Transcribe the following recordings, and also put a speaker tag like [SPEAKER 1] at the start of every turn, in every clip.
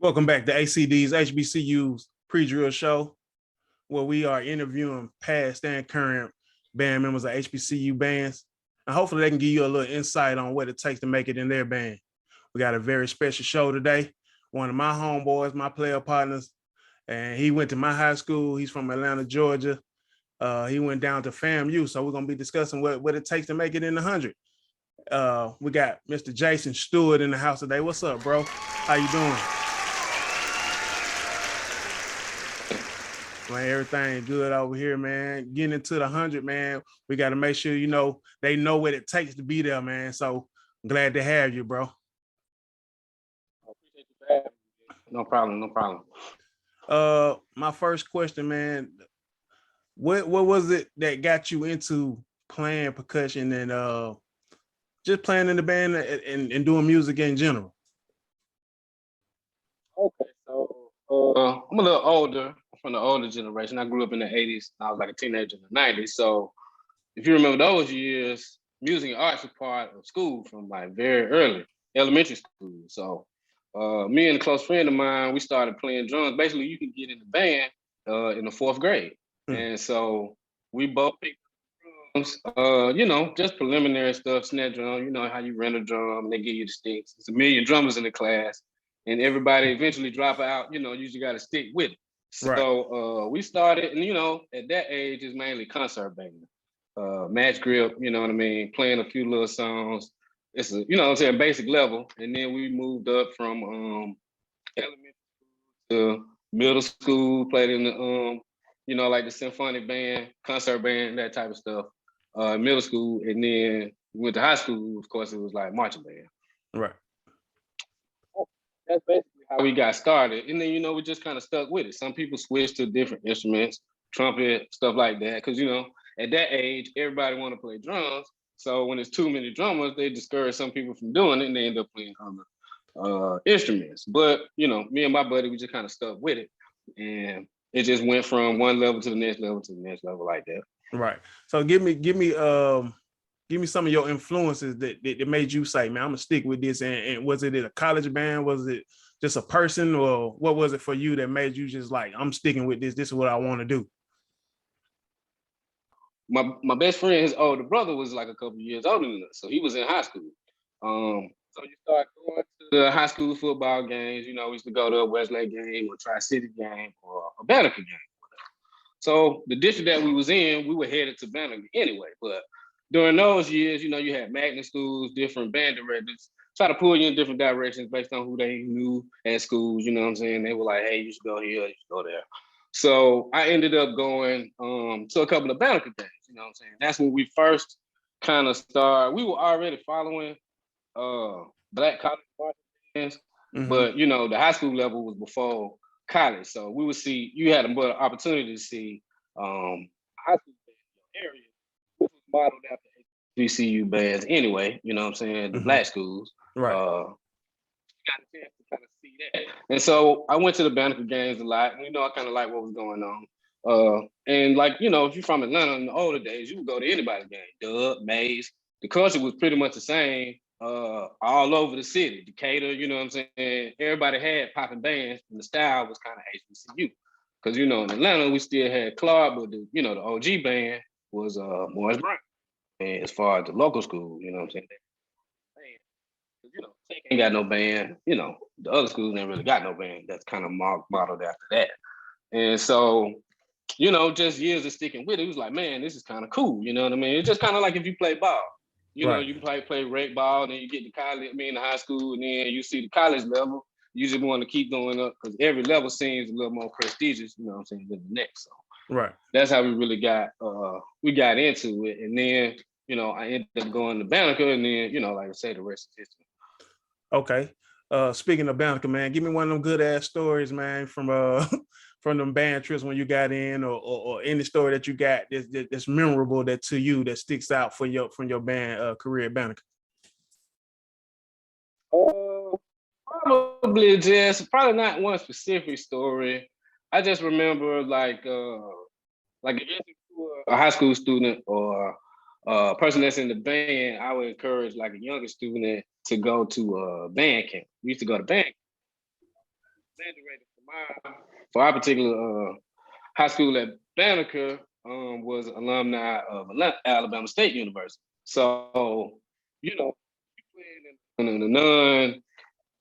[SPEAKER 1] Welcome back to ACDs HBCU's pre-drill show, where we are interviewing past and current band members of HBCU bands. And hopefully they can give you a little insight on what it takes to make it in their band. We got a very special show today. One of my homeboys, my player partners, and he went to my high school. He's from Atlanta, Georgia. He went down to FAMU, so we're going to be discussing what it takes to make it in the 100. We got Mr. JasonStewart in the house today. What's up, bro? How you doing? Man, everything good over here, man. Getting into the 100, man. We got to make sure, they know what it takes to be there, man. So I'm glad to have you, bro.
[SPEAKER 2] No problem.
[SPEAKER 1] My first question, man, what was it that got you into playing percussion and just playing in the band and doing music in general?
[SPEAKER 2] Okay, so I'm a little older, from the older generation. I grew up in the 80s. I was like a teenager in the 90s. So if you remember those years, music and arts was part of school from like very early, elementary school. So me and a close friend of mine, we started playing drums. Basically, you can get in the band in the 4th grade. And so we both picked drums, just preliminary stuff, snare drum, you know how you rent a drum, and they give you the sticks. It's a million drummers in the class, and everybody eventually drop out, you usually got to stick with it. So we started, and at that age, it's mainly concert band, match grip, you know what I mean, playing a few little songs. It's a, basic level. And then we moved up from elementary school to middle school, played in the, like the symphonic band, concert band, that type of stuff, middle school. And then went to high school, of course, it was like marching band.
[SPEAKER 1] Right.
[SPEAKER 2] That's basically how we got started. And then, we just kind of stuck with it. Some people switched to different instruments, trumpet, stuff like that. Because, at that age, everybody want to play drums. So when it's too many drummers, they discourage some people from doing it, and they end up playing other instruments. But, me and my buddy, we just kind of stuck with it. And it just went from one level to the next level to the next level like that.
[SPEAKER 1] Right. So give me some of your influences that made you say, man, I'm gonna stick with this. And was it a college band? Was it just a person, or what was it for you that made you just like, I'm sticking with this? This is what I want to do.
[SPEAKER 2] My best friend, his older brother, was like a couple years older than us, so he was in high school. So you start going to the high school football games. We used to go to a Westlake game or Tri-City game or a Banneker game. So the district that we was in, we were headed to Banneker anyway. But during those years, you had magnet schools, different band directors, try to pull you in different directions based on who they knew at schools. You know what I'm saying? They were like, hey, you should go here, you should go there. So I ended up going to a couple of Banneker games. You know what I'm saying? That's when we first kind of started. We were already following Black college bands, but the high school level was before college. So we would see, you had an opportunity to see high school bands in your area, which was modeled after HBCU bands anyway, you know what I'm saying, the Black schools.
[SPEAKER 1] Right.
[SPEAKER 2] Got a chance to kind of see that. And so I went to the Banneker games a lot, and I kind of like what was going on. And like, if you're from Atlanta in the older days, you would go to anybody's game, Dub, Mays. The culture was pretty much the same all over the city. Decatur, you know what I'm saying? Everybody had popping bands, and the style was kind of HBCU. Because, in Atlanta, we still had Clark, but the OG band was Morris Brown. And as far as the local school, you know what I'm saying? Tech ain't got no band. The other schools ain't really got no band. That's kind of modeled after that. And so, just years of sticking with it, it was like, man, this is kind of cool. You know what I mean? It's just kind of like if you play ball. You play rec ball, then you get to college, in the high school, and then you see the college level. You just want to keep going up because every level seems a little more prestigious, you know what I'm saying, than the next. So
[SPEAKER 1] right.
[SPEAKER 2] That's how we really got into it. And then, I ended up going to Banneker, and then, like I say, the rest is history.
[SPEAKER 1] Okay. Speaking of Banneker, man, give me one of them good ass stories, man, from them band trips when you got in, or any story that you got that's memorable that to you that sticks out from your band career at Banneker.
[SPEAKER 2] Probably not one specific story. I just remember like if you're a high school student or a person that's in the band, I would encourage like a younger student to go to a band camp. We used to go to band camp. for our particular high school at Banneker was alumni of Alabama State University. So, you know, in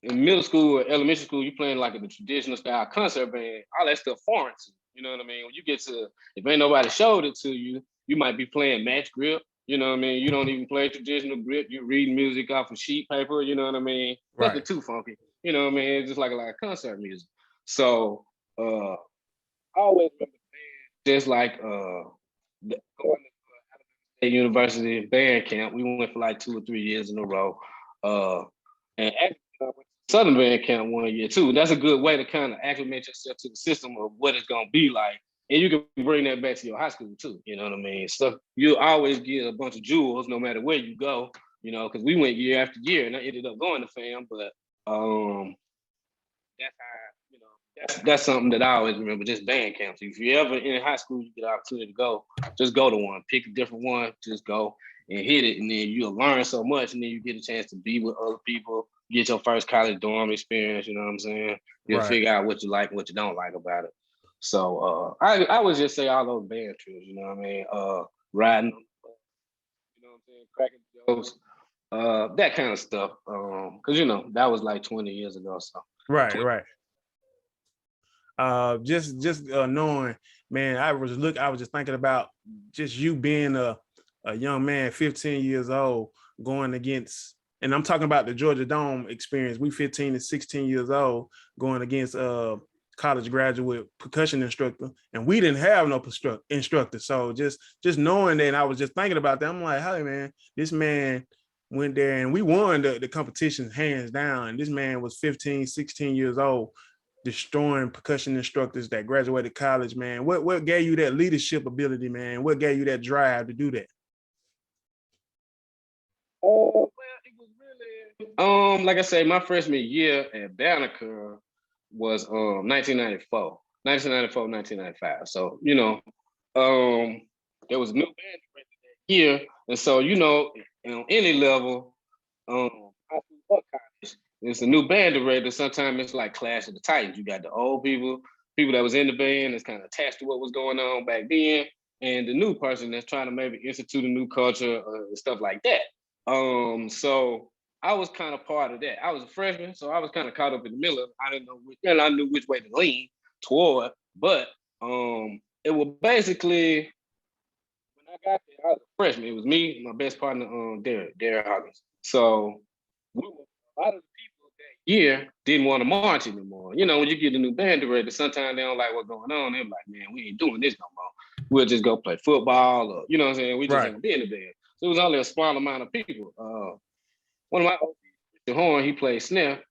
[SPEAKER 2] middle school or elementary school, you playing like the traditional style concert band, all that stuff foreign to you. You know what I mean? When you get to, if ain't nobody showed it to you, you might be playing match grip. You know what I mean? You don't even play traditional grip. You read music off of sheet paper. You know what I mean? Nothing too funky. You know what I mean? It's just like a lot of concert music. So I always remember just like going to University band camp. We went for like 2 or 3 years in a row. And actually, Southern band camp 1 year too. That's a good way to kind of acclimate yourself to the system of what it's gonna be like. And you can bring that back to your high school too. You know what I mean? So you always get a bunch of jewels no matter where you go, you know, because we went year after year and I ended up going to FAM, but that's how, you know, that's something that I always remember, just band camps. If you ever in high school, you get the opportunity to go, just go to one, pick a different one, just go and hit it. And then you'll learn so much and then you get a chance to be with other people, get your first college dorm experience, you know what I'm saying? You'll figure out what you like and what you don't like about it. So I would just say all those band trips, you know what I mean? Riding, you know what I'm saying, cracking jokes, that kind of stuff. Cause you know, that was like 20 years ago. So
[SPEAKER 1] Right. Just knowing, man, I was just thinking about just you being a young man, 15 years old, going against, and I'm talking about the Georgia Dome experience. We 15 to 16 years old going against college graduate percussion instructor, and we didn't have no instructor. So just knowing that, and I was just thinking about that. I'm like, hey man, this man went there and we won the competition hands down. And this man was 15, 16 years old, destroying percussion instructors that graduated college, man. What gave you that leadership ability, man? What gave you that drive to do that?
[SPEAKER 2] Well, it was really like I say, my freshman year at Banneker was 1994, 1995. So, you know, there was a new band that year. And so, you know, on any level, it's a new band director. Sometimes it's like Clash of the Titans. You got the old people that was in the band that's kind of attached to what was going on back then, and the new person that's trying to maybe institute a new culture and stuff like that. So I was kind of part of that. I was a freshman, so I was kind of caught up in the middle of it. I didn't know I knew which way to lean toward, but it was basically when I got there, I was a freshman. It was me, my best partner, Derek Hawkins. So a lot of the people that year didn't want to march anymore. You know, when you get a new band director, sometimes they don't like what's going on. They're like, man, we ain't doing this no more. We'll just go play football, or you know what I'm saying? We just ain't gonna be in the band. So it was only a small amount of people. One of my OGs, Horn, he played snare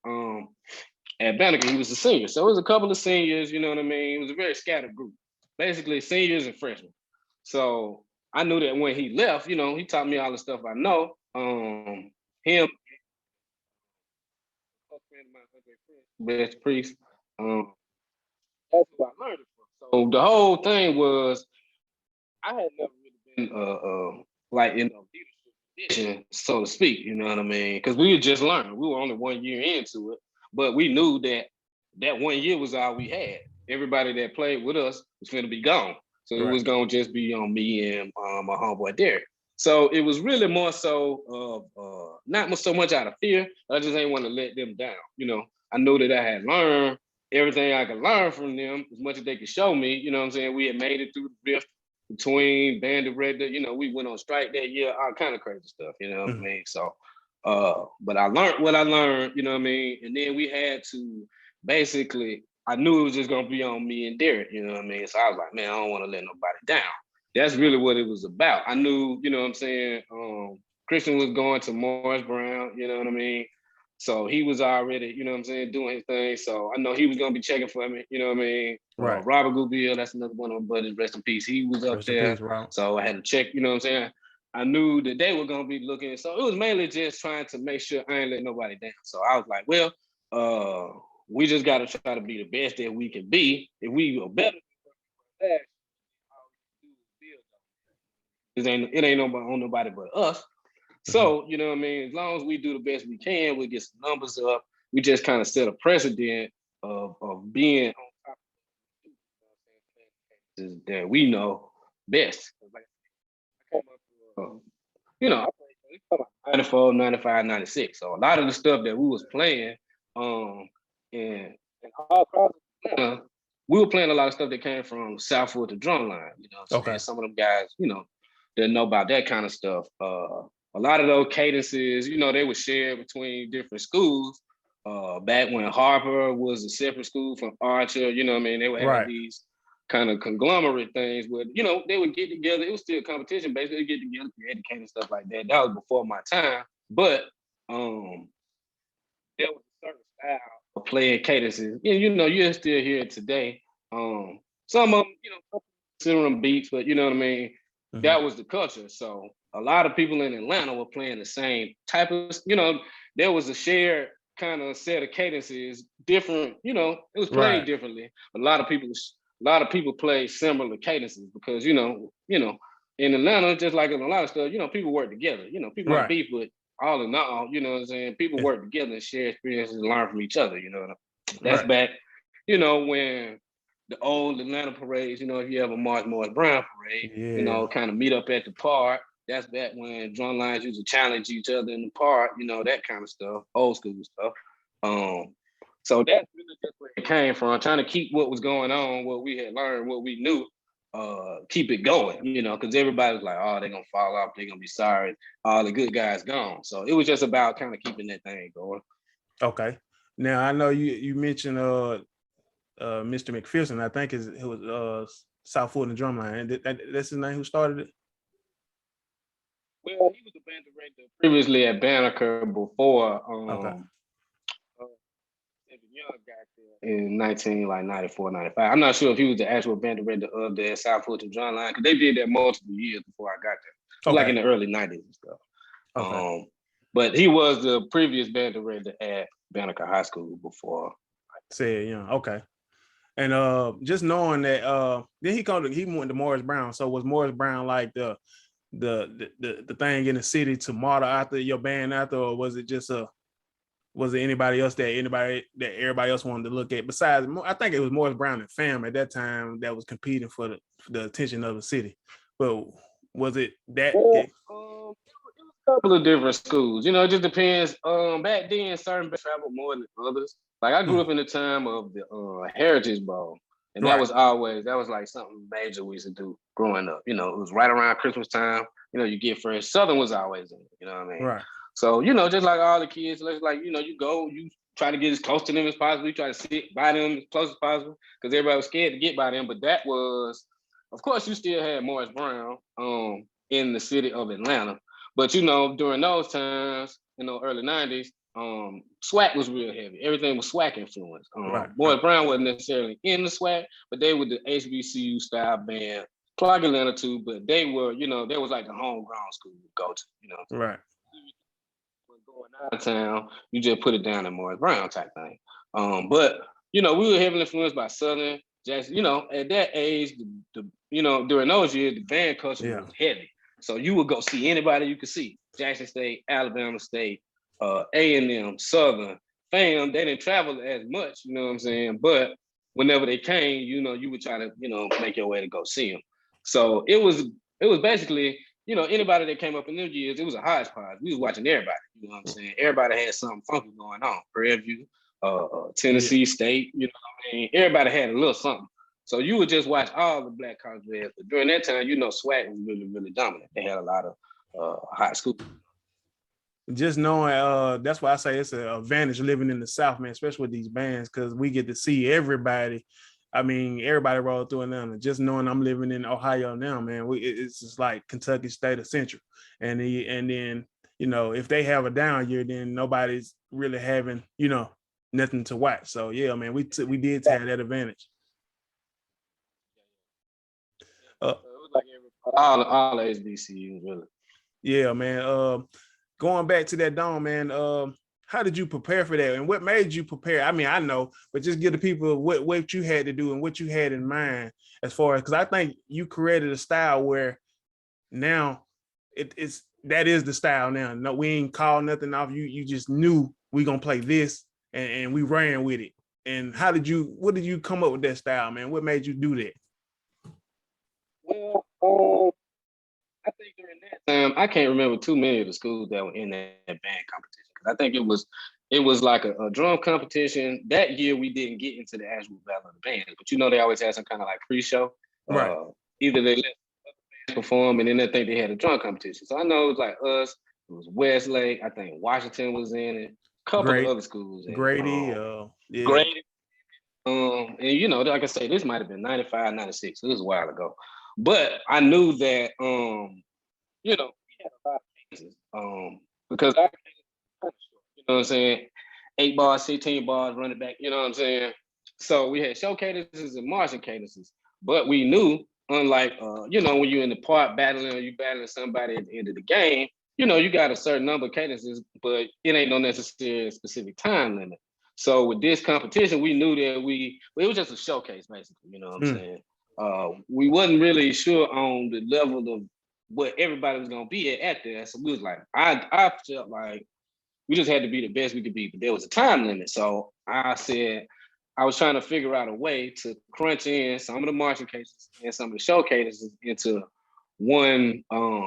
[SPEAKER 2] at Banneker. He was a senior. So it was a couple of seniors, you know what I mean? It was a very scattered group, basically seniors and freshmen. So I knew that when he left, you know, he taught me all the stuff I know. Him, best priest, that's what I learned it from. So the whole thing was, I had never really been like in a leadership position, so to speak, you know what I mean? Because we had just learned. We were only 1 year into it, but we knew that 1 year was all we had. Everybody that played with us was going to be gone. So it was going to just be on me and my homeboy Derek. So it was really more so not so much out of fear. I just ain't want to let them down. You know, I knew that I had learned everything I could learn from them, as much as they could show me. You know what I'm saying? We had made it through the rift between band director. You know, we went on strike that year, all kind of crazy stuff. You know what I mean? So, but I learned what I learned. You know what I mean? And then we had to basically, I knew it was just gonna be on me and Derek, you know what I mean? So I was like, man, I don't want to let nobody down. That's really what it was about. I knew, you know what I'm saying, Christian was going to Morris Brown, you know what I mean? So he was already, you know what I'm saying, doing his thing. So I know he was gonna be checking for me, you know what I mean? Robert Gubiel, that's another one of my buddies, rest in peace. He was up there. So I had to check, you know what I'm saying? I knew that they were gonna be looking. So it was mainly just trying to make sure I ain't let nobody down. So I was like, well, we just got to try to be the best that we can be. If we are better, it ain't nobody on nobody but us. So, you know what I mean? As long as we do the best we can, we get some numbers up. We just kind of set a precedent of being on top of that we know best. Like, I came up, I played 94, 95, 96. So a lot of the stuff that we was playing, and all across Atlanta, we were playing a lot of stuff that came from Southwood to Drumline.
[SPEAKER 1] Okay.
[SPEAKER 2] Some of them guys, that know about that kind of stuff. A lot of those cadences, they were shared between different schools. Back when Harper was a separate school from Archer, they would have these kind of conglomerate things, but they would get together. It was still competition based. They'd get together, create and stuff like that. That was before my time, but there was a certain style of playing cadences. And you're still here today. Some of them, consider them beats, but you know what I mean? Mm-hmm. That was the culture. So a lot of people in Atlanta were playing the same type of, there was a shared kind of set of cadences, different, it was played differently. A lot of people play similar cadences because, in Atlanta, just like in a lot of stuff, people work together. People might beef, but all in all, you know what I'm saying? People work together and share experiences and learn from each other, That's back, when the old Atlanta parades, if you have a Morris Brown parade, kind of meet up at the park. That's back when drum lines used to challenge each other in the park, that kind of stuff, old school stuff. So that's really just where it came from, trying to keep what was going on, what we had learned, what we knew, keep it going, because everybody was like, oh, they're going to fall off, they're going to be sorry, all the good guys gone. So it was just about kind of keeping that thing going.
[SPEAKER 1] Okay. Now, I know you mentioned Mr. McPherson, I think it was Southwood and Drumline. That's his name who started it?
[SPEAKER 2] Well, he was a band director previously at Banneker before Young got there in 94, 95. I'm not sure if he was the actual band director of the Southwood to Drumline, because they did that multiple years before I got there. Like in the early 90s and stuff. Okay. But he was the previous band director at Banneker High School before.
[SPEAKER 1] Okay. And just knowing that then he went to Morris Brown. So was Morris Brown like the thing in the city to model after your band after, or was it just was it anybody else that everybody else wanted to look at besides? I think it was Morris Brown and Fam at that time that was competing for the attention of the city. But was it that?
[SPEAKER 2] Well, it was a couple of different schools. It just depends. Back then, certain bands traveled more than others. Like I grew up in the time of the Heritage Bowl, and that was like something major we used to do growing up. It was right around Christmas time. You get first. Southern was always in it. You know what I mean? Right. So, just like all the kids, you go, you try to get as close to them as possible. You try to sit by them as close as possible because everybody was scared to get by them. But that was, of course, you still had Morris Brown in the city of Atlanta. But, during those times, early 90s, SWAC was real heavy. Everything was SWAC influenced. Morris Brown wasn't necessarily in the SWAC, but they were the HBCU style band. Clark Atlanta too, but they were, they was like the homegrown school to go to,
[SPEAKER 1] Right.
[SPEAKER 2] Going out of town, you just put it down in Morris Brown type thing. But we were heavily influenced by Southern Jackson. At that age, during those years, the band culture was heavy. So you would go see anybody you could see. Jackson State, Alabama State, A&M, Southern, FAM. They didn't travel as much, you know what I'm saying? But whenever they came, you would try to, make your way to go see them. So it was basically, anybody that came up in them years, it was a hodgepodge. We was watching everybody, you know what I'm saying? Everybody had something funky going on. Prairie View, Tennessee State, what I mean? Everybody had a little something. So you would just watch all the black college bands. But during that time, SWAC was really, really dominant. They had a lot of high school.
[SPEAKER 1] Just knowing, that's why I say it's an advantage living in the South, man, especially with these bands, because we get to see everybody. I mean, everybody rolled through Atlanta. Just knowing I'm living in Ohio now, man, it's just like Kentucky State of Central. And then, if they have a down year, then nobody's really having, nothing to watch. So, yeah, man, we did have that advantage.
[SPEAKER 2] So it was like all HBCUs, really.
[SPEAKER 1] Yeah, man. Going back to that dome, man, how did you prepare for that? And what made you prepare? I mean, I know, but just give the people what you had to do and what you had in mind as far as, because I think you created a style where now that is the style now. No, we ain't called nothing off. You just knew we gonna play this and we ran with it. And what did you come up with that style, man? What made you do that?
[SPEAKER 2] Well, I think during that time, I can't remember too many of the schools that were in that band competition. Because I think it was like a drum competition. That year we didn't get into the actual battle of the bands, but you know they always had some kind of like pre-show.
[SPEAKER 1] Right.
[SPEAKER 2] Either they let other bands perform and then they think they had a drum competition. So I know it was like us, it was Westlake, I think Washington was in it, a couple of other schools.
[SPEAKER 1] Grady, yeah.
[SPEAKER 2] Grady. And you know, like I say, this might have been 95, 96. So it was a while ago. But I knew that you know, we had a lot of cases. Because I you know what I'm saying, 8 bars, 16 bars, running back, you know what I'm saying? So we had show cadences and marching cadences. But we knew, unlike you know, when you're in the park battling or you battling somebody at the end of the game, you know, you got a certain number of cadences, but it ain't no necessary specific time limit. So with this competition, we knew that it was just a showcase, basically, you know what I'm saying? We wasn't really sure on the level of what everybody was gonna be at there. So we was like, I felt like we just had to be the best we could be, but there was a time limit. So I said, I was trying to figure out a way to crunch in some of the marching cases and some of the show cadences into one,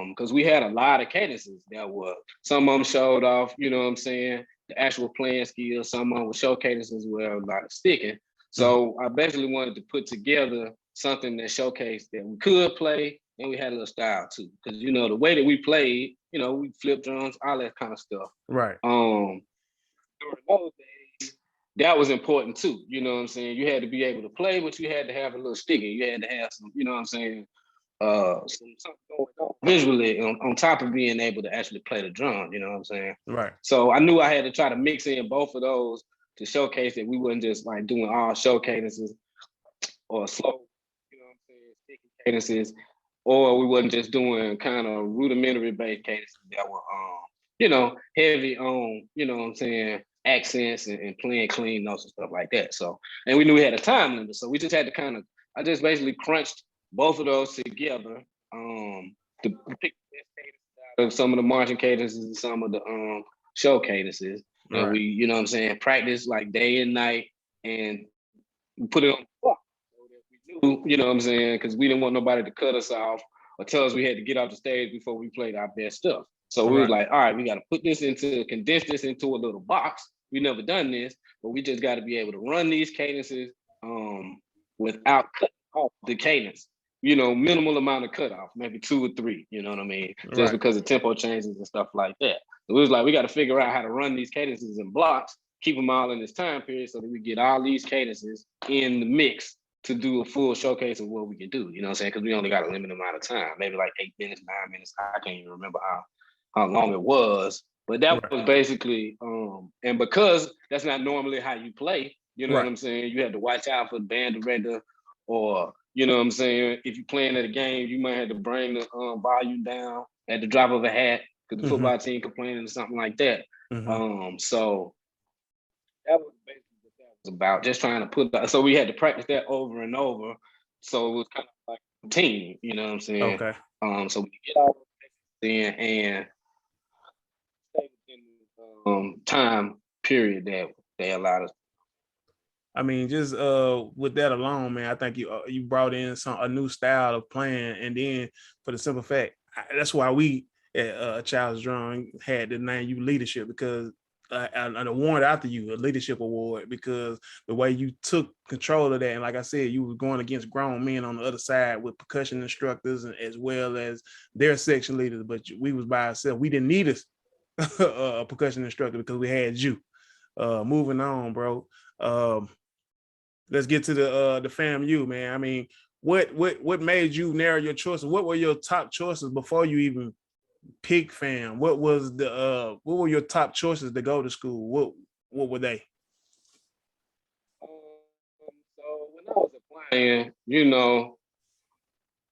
[SPEAKER 2] because we had a lot of cadences that were, some of them showed off, you know what I'm saying, the actual playing skills, some of them were show cadences were a lot of sticking. So I basically wanted to put together something that showcased that we could play and we had a little style too. Because you know, the way that we played, you know, we flip drums, all that kind of stuff.
[SPEAKER 1] Right.
[SPEAKER 2] During those days, that was important too. You know what I'm saying? You had to be able to play, but you had to have a little sticking. You had to have some, you know what I'm saying, something going on visually on top of being able to actually play the drum, you know what I'm saying?
[SPEAKER 1] Right.
[SPEAKER 2] So I knew I had to try to mix in both of those to showcase that we wasn't just like doing all show cadences or slow, you know what I'm saying, sticky cadences, or we wasn't just doing kind of rudimentary bass cadences that were you know, heavy on, you know what I'm saying, accents and playing clean notes and stuff like that. So, and we knew we had a time limit. So we just had to I just basically crunched both of those together to pick the best cadences out of some of the marching cadences and some of the show cadences. And
[SPEAKER 1] right.
[SPEAKER 2] we, you know what I'm saying, practice like day and night and put it on the clock. So that we knew, you know what I'm saying, because we didn't want nobody to cut us off or tell us we had to get off the stage before we played our best stuff. So we was like, all right, we got to condense this into a little box. We never done this, but we just got to be able to run these cadences without cutting off the cadence. You know, minimal amount of cutoff, maybe 2 or 3, you know what I mean? Just because of tempo changes and stuff like that. So it was like, we got to figure out how to run these cadences in blocks, keep them all in this time period so that we get all these cadences in the mix to do a full showcase of what we can do, you know what I'm saying? Because we only got a limited amount of time, maybe like 8 minutes, 9 minutes. I can't even remember how long it was, but that was basically, and because that's not normally how you play, you know what I'm saying? You had to watch out for the band director, or, you know what I'm saying? If you're playing at a game, you might have to bring the volume down at the drop of a hat because the football team complaining or something like that. So that was basically what that was about, just trying to put that. So we had to practice that over and over. So it was kind of like a team, you know what I'm saying?
[SPEAKER 1] Okay.
[SPEAKER 2] So we get all those in and stay within the time period that they allowed us.
[SPEAKER 1] I mean, just with that alone, man, I think you brought in a new style of playing, and then for the simple fact, that's why we at Child's Drawing had the name you leadership, because an award after you, a leadership award, because the way you took control of that, and like I said, you were going against grown men on the other side with percussion instructors and as well as their section leaders, but we was by ourselves. We didn't need a percussion instructor because we had you. Moving on, bro. Let's get to the FAMU, man. I mean, what made you narrow your choices? What were your top choices before you even pick FAM? What were your top choices to go to school? What were they?
[SPEAKER 2] So when I was applying, you know,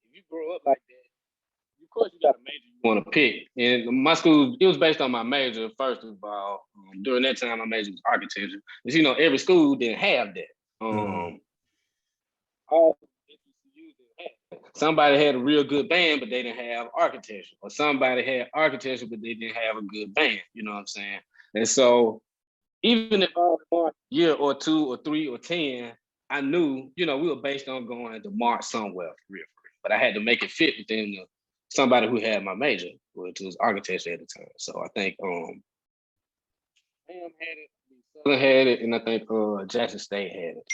[SPEAKER 2] if you grow up like that, of course you got a major you want to pick. And my school, it was based on my major, first of all. During that time, my major was architecture. But you know, every school didn't have that. All HBCUs didn't have that. Somebody had a real good band, but they didn't have architecture. Or somebody had architecture, but they didn't have a good band. You know what I'm saying? And so even if I was a year or 2 or 3 or 10, I knew, we were based on going to March somewhere for real. But I had to make it fit within somebody who had my major, which was architecture at the time. So I think Sam had it, Southern had it, and I think Jackson State had it.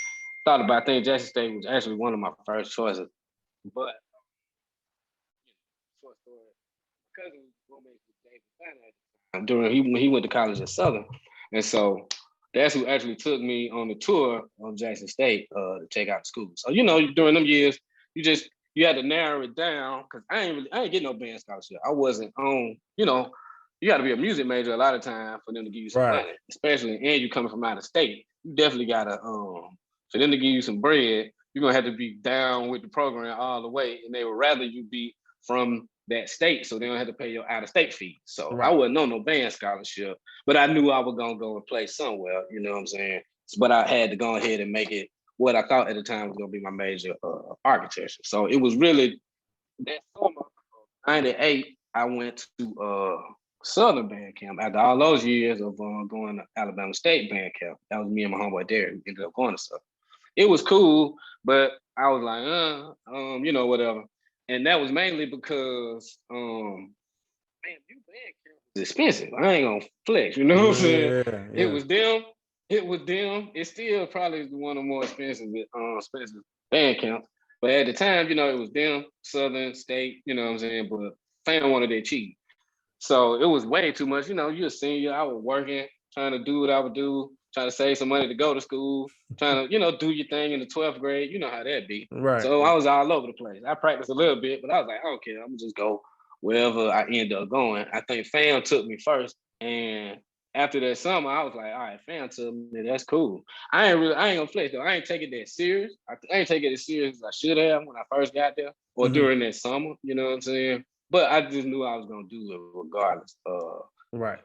[SPEAKER 2] I think Jackson State was actually one of my first choices. But short story, my cousin was roommates with David Fanner at the time when he went to college at Southern. And so that's who actually took me on the tour of Jackson State to check out the school. So, during them years, you had to narrow it down because I ain't get no band scholarship. I wasn't on, you got to be a music major a lot of time for them to give you some money, especially, and you coming from out of state. You definitely got to, for them to give you some bread, you're going to have to be down with the program all the way. And they would rather you be from that state so they don't have to pay your out-of-state fee. So I wasn't on no band scholarship, but I knew I was going to go and play somewhere, you know what I'm saying? But I had to go ahead and make it what I thought at the time was going to be my major, architecture. So it was really that summer, 98, I went to Southern band camp after all those years of going to Alabama State band camp. That was me and my homeboy Derek. We ended up going to Southern. It was cool, but I was like, whatever. And that was mainly because, man, you band camp is expensive. I ain't gonna flex, you know what I'm saying? Yeah. It was them. It's still probably one of the more expensive band camps. But at the time, it was them, Southern State, you know what I'm saying? But FAM wanted it cheap. So it was way too much. You're a senior. I was working, trying to do what I would do, trying to save some money to go to school, trying to, do your thing in the 12th grade. You know how that be. Right. So I was all over the place. I practiced a little bit, but I was like, I don't care. I'm going to just go wherever I end up going. I think FAM took me first. And after that summer, I was like, all right, FAM took me. That's cool. I ain't going to flex, though. I ain't taking that serious. I ain't taking it as serious as I should have when I first got there or during that summer. You know what I'm saying? But I just knew I was gonna do it regardless. Right.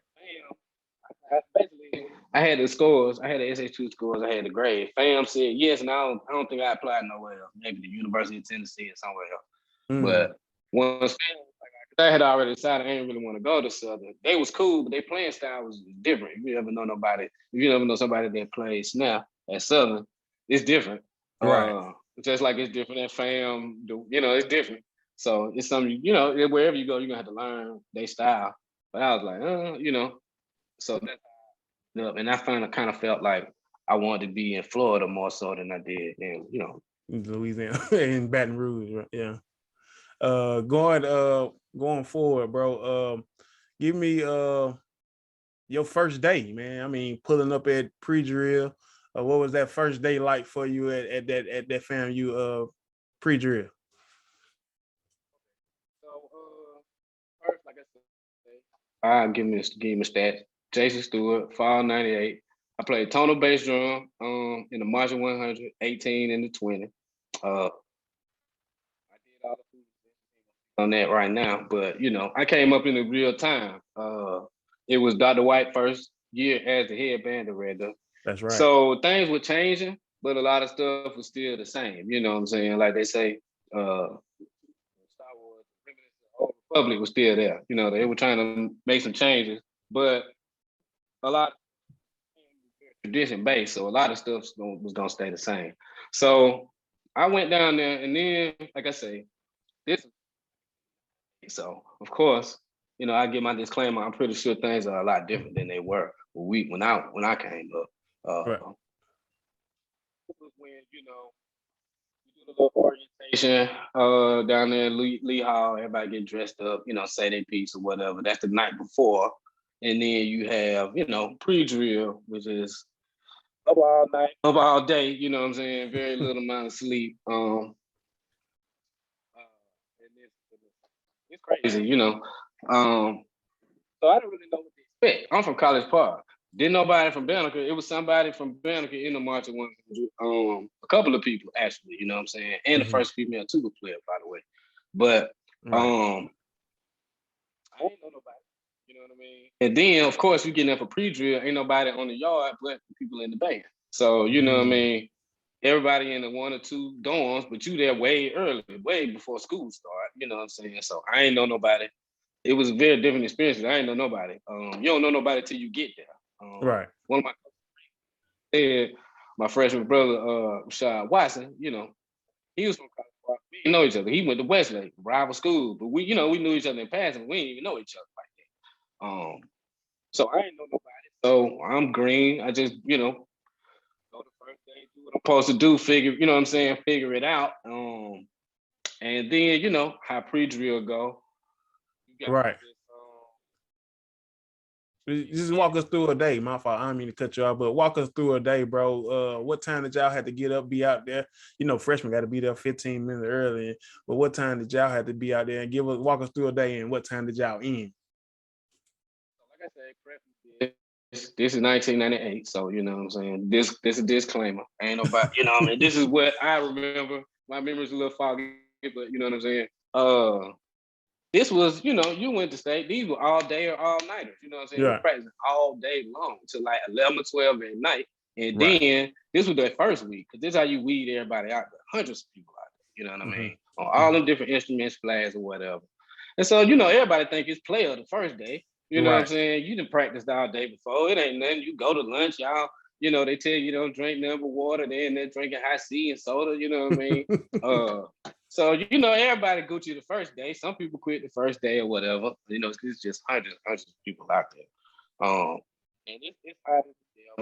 [SPEAKER 2] I had the scores. I had the SH2 scores. I had the grade. FAM said yes, and I don't think I applied nowhere else. Maybe the University of Tennessee or somewhere else. But once FAM, I had already decided I didn't really want to go to Southern. They was cool, but their playing style was different. If you ever know somebody that plays snap at Southern, it's different. Right. Just like it's different at FAM. It's different. So it's something, wherever you go, you're gonna have to learn their style. But I was like, so that's and I kind of felt like I wanted to be in Florida more so than I did in,
[SPEAKER 1] Louisiana in Baton Rouge, right? Yeah. Going forward, bro. Give me your first day, man. I mean, pulling up at pre-drill. What was that first day like for you at that FAMU pre-drill?
[SPEAKER 2] First, like I said, give me a stat. JasonStewart, fall 98. I played tonal bass drum in the Marching 100, 18 and the 20. I did all the on that right now, but I came up in the real time. It was Dr. White first year as the head band director. That's right. So things were changing, but a lot of stuff was still the same. You know what I'm saying? Like they say, Republic was still there. They were trying to make some changes, but a lot of tradition based, so a lot of stuff was gonna stay the same. So I went down there, and then, like I say, so of course, I get my disclaimer. I'm pretty sure things are a lot different than they were when I came up. Right. When you do the little orientation down there in Lee Hall, everybody get dressed up, say their piece or whatever. That's the night before. And then you have, pre-drill, which is up all night, up all day, you know what I'm saying? Very little amount of sleep. And it's crazy, So I didn't really know what to expect. I'm from College Park. Didn't nobody from Banneker. It was somebody from Banneker in the Marching 100. A couple of people, actually, you know what I'm saying? And the first female tuba player, by the way. But I ain't know nobody. You know what I mean? And then, of course, you getting up for pre-drill, ain't nobody on the yard but people in the band. So, you know what I mean? Everybody in the 1 or 2 dorms, but you there way early, way before school start. You know what I'm saying? So I ain't know nobody. It was a very different experience. I ain't know nobody. You don't know nobody till you get there. Right. One of my And my freshman brother, Rashad Watson, you know, he was from College Park. We didn't know each other. He went to Westlake, rival school, but we, you know, we knew each other in passing. We didn't even know each other like that. So I didn't know nobody. So I'm green. I just, you know, go the first day, do what I'm supposed to do, figure, you know what I'm saying, figure it out. And then, you know, how pre-drill go. You got
[SPEAKER 1] Right.
[SPEAKER 2] this,
[SPEAKER 1] Just walk us through a day. My fault. I don't mean to cut you off, but walk us through a day, bro. What time did y'all have to get up, be out there? You know, freshmen got to be there 15 minutes early. But what time did y'all have to be out there and walk us through a day, and what time did y'all end?
[SPEAKER 2] Like I said, this is 1998, so you know what I'm saying. This is a disclaimer. Ain't nobody, you know what I mean. This is what I remember. My memory's a little foggy, but you know what I'm saying. This was, you know, you went to state. These were all day or all nighters. You know what I'm saying?
[SPEAKER 1] Yeah.
[SPEAKER 2] Practicing all day long to like 11 or 12 at night. And
[SPEAKER 1] Right.
[SPEAKER 2] then this was their first week, because this is how you weed everybody out there. Hundreds of people out there. You know what I mean? On all them different instruments, flags, or whatever. And so, you know, everybody think it's player the first day. You know what I'm saying? You done practiced all day before. It ain't nothing. You go to lunch, y'all. You know, they tell you don't drink nothing but water. They're drinking high C and soda. You know what I mean? So, you know, everybody Gucci the first day. Some people quit the first day or whatever. You know, it's just hundreds of people out there. And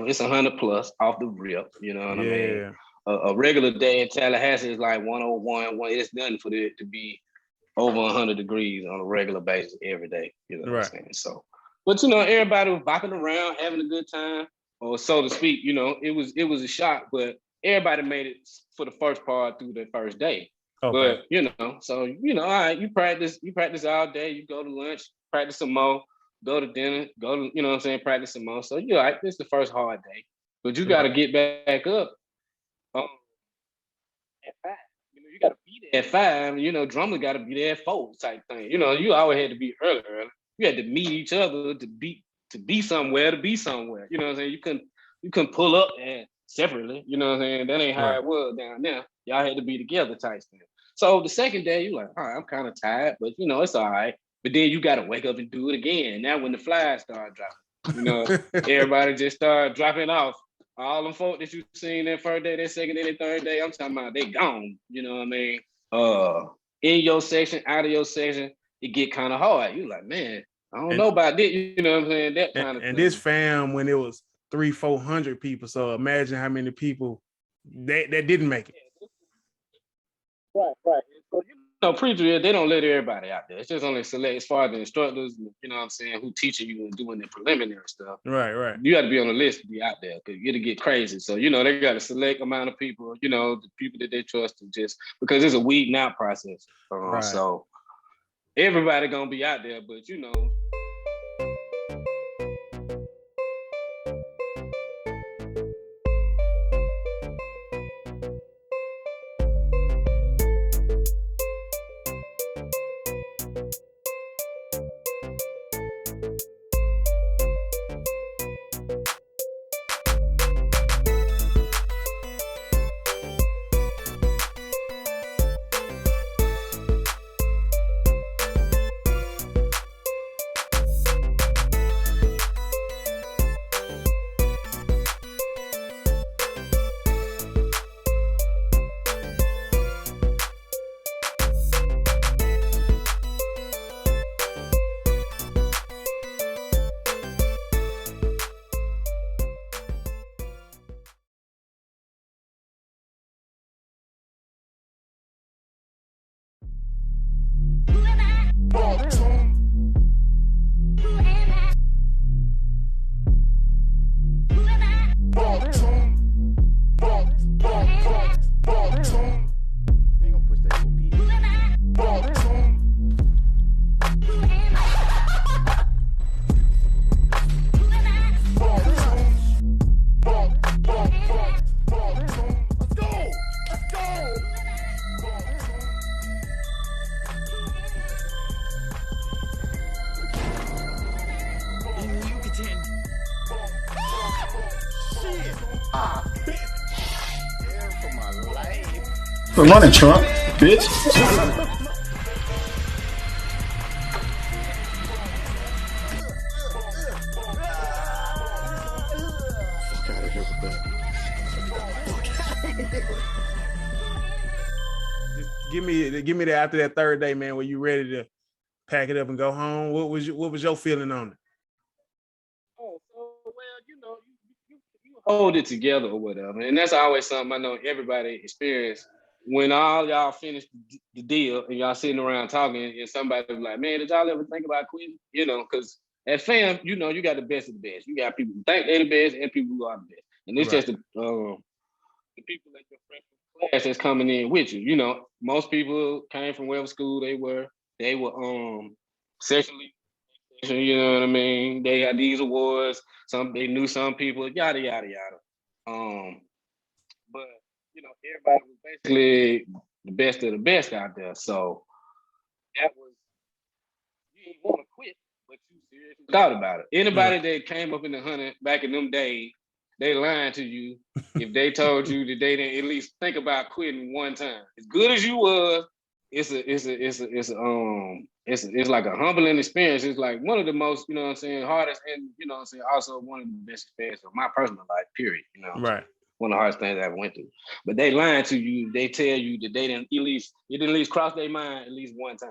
[SPEAKER 2] it's 100 plus off the rip. You know what I mean? A regular day in Tallahassee is like 101. It's nothing for it to be over 100 degrees on a regular basis every day. You know what I'm saying? So, but you know, everybody was bopping around, having a good time, or so to speak. You know, it was a shock, but everybody made it for the first part through their first day. Okay. But you know, so you know, all right, you practice all day, you go to lunch, practice some more, go to dinner, go to, you know what I'm saying, practice some more. So you're like, this is the first hard day. But you gotta get back up at 5. You know, you gotta be there at 5, you know, drummer gotta be there at 4 type thing. You know, you always had to be early. You had to meet each other to be somewhere, You know what I'm saying? You couldn't pull up and separately, you know what I'm saying? That ain't how it was down there. Y'all had to be together type thing. So the second day, you're like, all right, I'm kind of tired, but you know, it's all right. But then you got to wake up and do it again. Now when the flies start dropping, you know, everybody just start dropping off. All them folk that you seen that first day, that second day, that third day, I'm talking about they gone. You know what I mean? In your section, out of your section, it get kind of hard. You like, man, I don't know about this. You know what I'm saying? That kind of thing.
[SPEAKER 1] And this fam, when it was 300-400 people, so imagine how many people that didn't make it.
[SPEAKER 2] Right. So, you know, pre-drill, they don't let everybody out there. It's just only select as far as the instructors, you know what I'm saying, who teaching you and doing the preliminary stuff.
[SPEAKER 1] Right.
[SPEAKER 2] You got to be on the list to be out there because it'll get crazy. So, you know, they got a select amount of people, you know, the people that they trust, to just because it's a weeding out process. So everybody gonna be out there, but you know.
[SPEAKER 3] Good morning, Trump, bitch. Fuck out of here with that.
[SPEAKER 1] Give me that after that third day, man, where you ready to pack it up and go home. What was your feeling on it?
[SPEAKER 2] Oh, so well, you hold it together or whatever, and that's always something I know everybody experience. When all y'all finish the deal and y'all sitting around talking, and somebody be like, "Man, did y'all ever think about quitting?" Because at fam, you got the best of the best. You got people who think they're the best and people who are the best, and it's just the people at your freshman class that's coming in with you. Most people came from whatever school they were. They were sexually, you know what I mean? They had these awards. They knew some people, yada yada yada. But everybody was basically the best of the best out there. So that was, you didn't want to quit, but you seriously thought about it. Anybody that came up in the hunting back in them days, they lying to you if they told you that they didn't at least think about quitting one time. As good as you was, it's like a humbling experience. It's like one of the most, hardest, and also one of the best experiences of my personal life, period.
[SPEAKER 1] Right.
[SPEAKER 2] One of the hardest things I ever went through. But they lying to you, they tell you that they didn't at least cross their mind at least one time.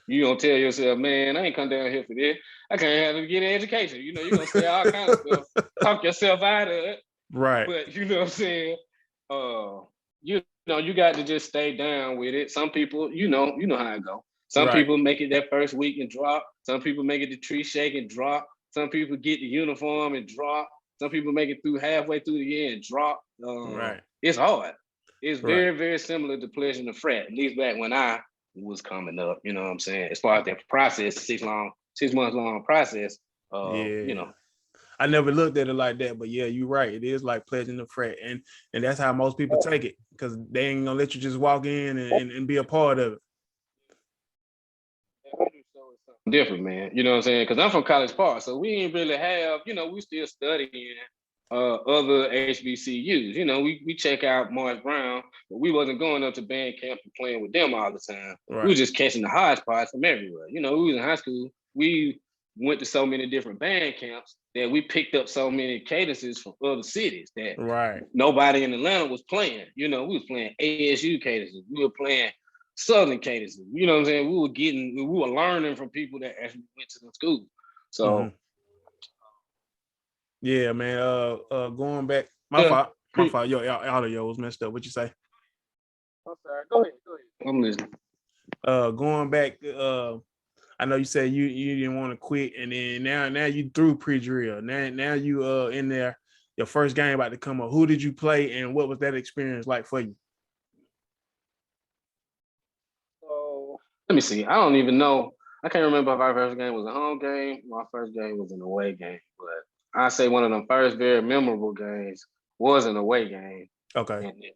[SPEAKER 2] You gonna tell yourself, man, I ain't come down here for this. I can't have to get an education. You're gonna say all kinds of stuff, talk yourself out of it.
[SPEAKER 1] Right.
[SPEAKER 2] But you know what I'm saying? You got to just stay down with it. Some people, you know how it go. Some people make it that first week and drop. Some people make it the tree shake and drop. Some people get the uniform and drop. Some people make it through halfway through the year and drop. It's hard. It's very, very similar to Pledge and the Frat, at least back when I was coming up, you know what I'm saying? As far as that process, 6 months long process,
[SPEAKER 1] I never looked at it like that, but yeah, you're right. It is like pledging the frat, and that's how most people take it, because they ain't gonna let you just walk in and be a part of it.
[SPEAKER 2] Different, man. You know what I'm saying? Because I'm from College Park, so we ain't really have, we still studying other HBCUs. We check out Morris Brown, but we wasn't going up to band camp and playing with them all the time. Right. We were just catching the hodgepodge from everywhere. We was in high school. We went to so many different band camps that we picked up so many cadences from other cities that nobody in Atlanta was playing. We was playing ASU cadences. We were playing Southern cadences. You know what I'm saying? We were learning from people that actually went to the school. So
[SPEAKER 1] yeah, man. Going back, my fault. Your audio was messed up. What you say?
[SPEAKER 2] I'm sorry. Go ahead. I'm listening.
[SPEAKER 1] Going back, I know you said you didn't want to quit, and then now you through pre-drill. Now you in there. Your first game about to come up. Who did you play, and what was that experience like for you?
[SPEAKER 2] So let me see. I don't even know. I can't remember if our first game was a home game. My first game was an away game, but I say one of the first very memorable games was an away game.
[SPEAKER 1] Okay.
[SPEAKER 2] And the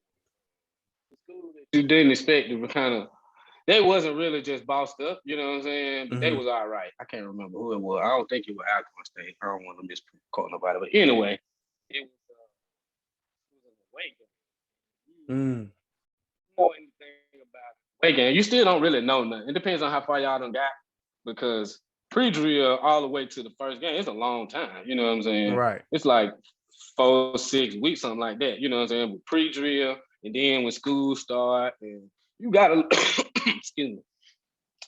[SPEAKER 2] school that you didn't expect to kind of. They wasn't really just bossed up, you know what I'm saying? But they was all right. I can't remember who it was. I don't think it was Alcorn State. I don't want to misquote nobody. But anyway, it was an away game. You know anything about away game. You still don't really know nothing. It depends on how far y'all done got, because pre-drill all the way to the first game, it's a long time. You know what I'm saying?
[SPEAKER 1] Right.
[SPEAKER 2] It's like 4-6 weeks, something like that. You know what I'm saying? With pre-drill, and then when school start, and you got excuse me.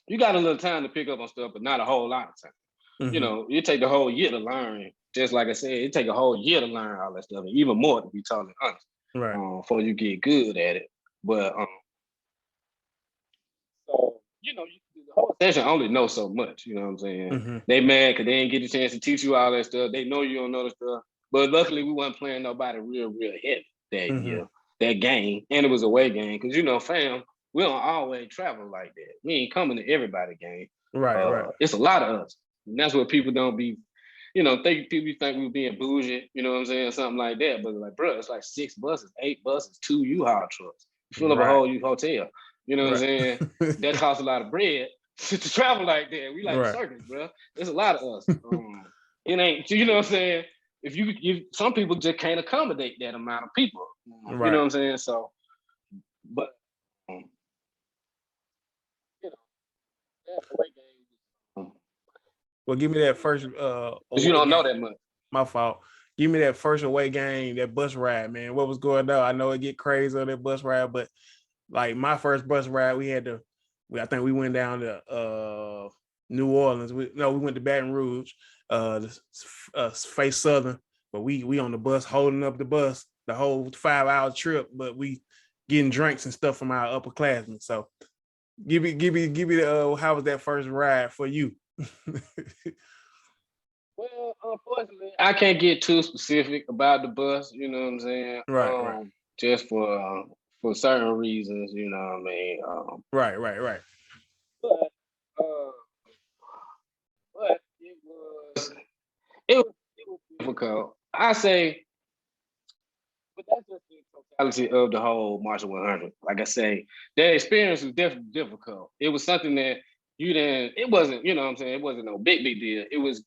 [SPEAKER 2] You got a little time to pick up on stuff, but not a whole lot of time. It take a whole year to learn. Just like I said, it take a whole year to learn all that stuff, and even more, to be totally honest.
[SPEAKER 1] Right.
[SPEAKER 2] Before you get good at it. But so the whole session only know so much. You know what I'm saying? They mad because they didn't get a chance to teach you all that stuff. They know you don't know the stuff. But luckily, we wasn't playing nobody real heavy that year, that game, and it was a away game, because fam. We don't always travel like that. We ain't coming to everybody game.
[SPEAKER 1] Right.
[SPEAKER 2] It's a lot of us. And that's what people don't be, people think we being bougie, you know what I'm saying? Something like that. But like, bro, it's like 6 buses, 8 buses, 2 U-Haul trucks. You fill up a whole hotel. You know what I'm saying? That costs a lot of bread to travel like that. We like circus, bro. There's a lot of us. It ain't, you know what I'm saying? If some people just can't accommodate that amount of people. You know what I'm saying? So, but
[SPEAKER 1] well, give me that first.
[SPEAKER 2] You don't know that much.
[SPEAKER 1] My fault. Give me that first away game, that bus ride, man. What was going on? I know it get crazy on that bus ride, but like my first bus ride, I think we went down to New Orleans. We went to Baton Rouge, face Southern, but we on the bus holding up the bus the whole 5-hour trip, but we getting drinks and stuff from our upperclassmen. So give me the how was that first ride for you?
[SPEAKER 2] Well, unfortunately, I can't get too specific about the bus. You know what I'm saying?
[SPEAKER 1] Right.
[SPEAKER 2] Just for certain reasons. You know what I mean?
[SPEAKER 1] Right.
[SPEAKER 2] But but it was difficult. I say, but that's just the totality of the whole Marching 100. Like I say, that experience was definitely difficult. It was something that it wasn't, you know what I'm saying? It wasn't no big deal. It was,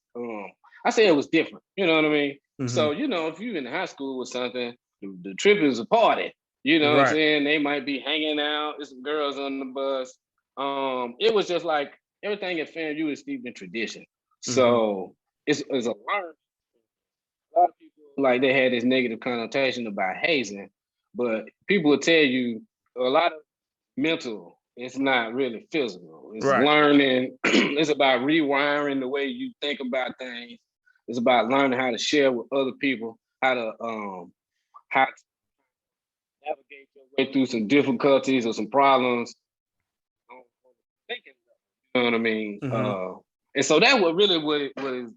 [SPEAKER 2] I say it was different. You know what I mean?
[SPEAKER 1] Mm-hmm.
[SPEAKER 2] So, if you're in high school or something, the trip is a party. You know what I'm saying? They might be hanging out. There's some girls on the bus. It was just like everything at FAMU is steeped in tradition. So it's a learn. A lot of people like they had this negative connotation about hazing, but people will tell you a lot of mental. It's not really physical. It's learning. It's about rewiring the way you think about things. It's about learning how to share with other people, how to navigate your way through some difficulties or some problems. Thinking, you know what I mean? And so that what really was.